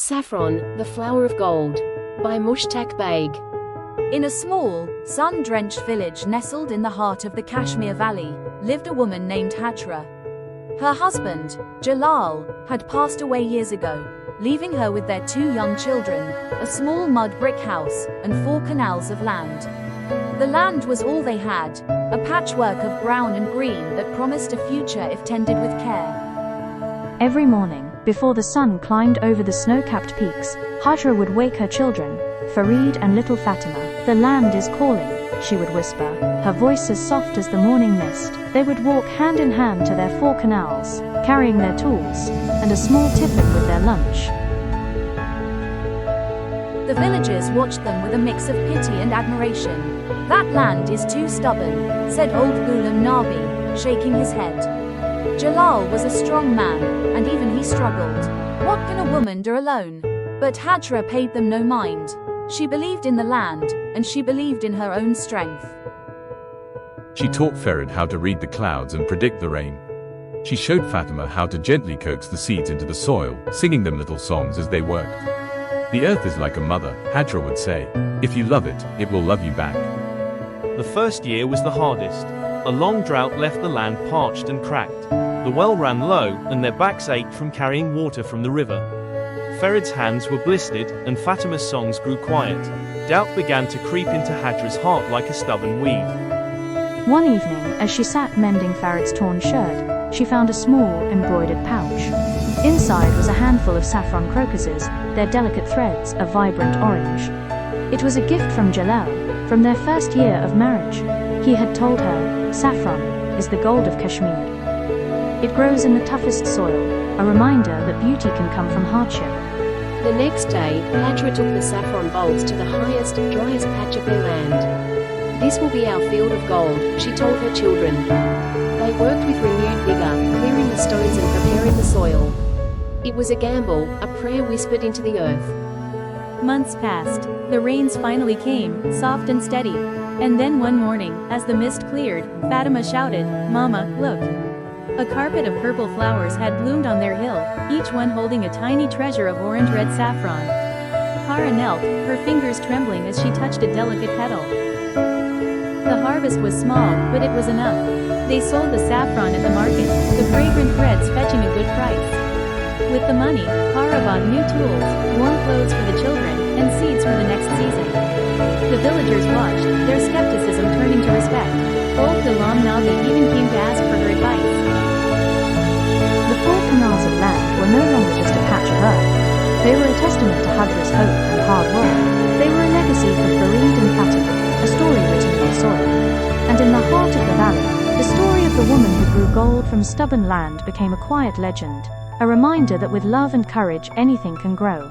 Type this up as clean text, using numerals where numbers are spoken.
Saffron, the Flower of Gold, by Mushtaq Baig. In a small, sun-drenched village nestled in the heart of the Kashmir Valley, lived a woman named Hajra. Her husband, Jalal, had passed away years ago, leaving her with their 2 young children, a small mud brick house, and 4 canals of land. The land was all they had, a patchwork of brown and green that promised a future if tended with care. Every morning, before the sun climbed over the snow-capped peaks, Hajra would wake her children, Farid and little Fatima. "The land is calling," she would whisper, her voice as soft as the morning mist. They would walk hand in hand to their 4 canals, carrying their tools, and a small tiffin with their lunch. The villagers watched them with a mix of pity and admiration. "That land is too stubborn," said old Ghulam Nabi, shaking his head. Jalal was a strong man, and even he struggled. What can a woman do alone? But Hajra paid them no mind. She believed in the land, and she believed in her own strength. She taught Farid how to read the clouds and predict the rain. She showed Fatima how to gently coax the seeds into the soil, singing them little songs as they worked. "The earth is like a mother," Hajra would say. "If you love it, it will love you back." The first year was the hardest. A long drought left the land parched and cracked. The well ran low, and their backs ached from carrying water from the river. Farid's hands were blistered, and Fatima's songs grew quiet. Doubt began to creep into Hajra's heart like a stubborn weed. One evening, as she sat mending Farid's torn shirt, she found a small, embroidered pouch. Inside was a handful of saffron crocuses, their delicate threads a vibrant orange. It was a gift from Jalal, from their first year of marriage. He had told her, "Saffron is the gold of Kashmir. It grows in the toughest soil, a reminder that beauty can come from hardship." The next day, Hajra took the saffron bulbs to the highest, driest patch of their land. "This will be our field of gold," she told her children. They worked with renewed vigor, clearing the stones and preparing the soil. It was a gamble, a prayer whispered into the earth. Months passed. The rains finally came, soft and steady. And then one morning, as the mist cleared, Fatima shouted, "Mama, look!" A carpet of purple flowers had bloomed on their hill, each one holding a tiny treasure of orange-red saffron. Hajra knelt, her fingers trembling as she touched a delicate petal. The harvest was small, but it was enough. They sold the saffron at the market, the fragrant threads fetching a good price. With the money, Hajra bought new tools, warm clothes for the children, and seeds for the next season. The villagers watched, their skepticism turning to respect. Old Ghulam Nabi even came to ask for her advice. The 4 canals of land were no longer just a patch of earth. They were a testament to Hajra's hope and hard work. They were a legacy for Farid and Fatima, a story written in the soil. And in the heart of the valley, the story of the woman who grew gold from stubborn land became a quiet legend, a reminder that with love and courage anything can grow.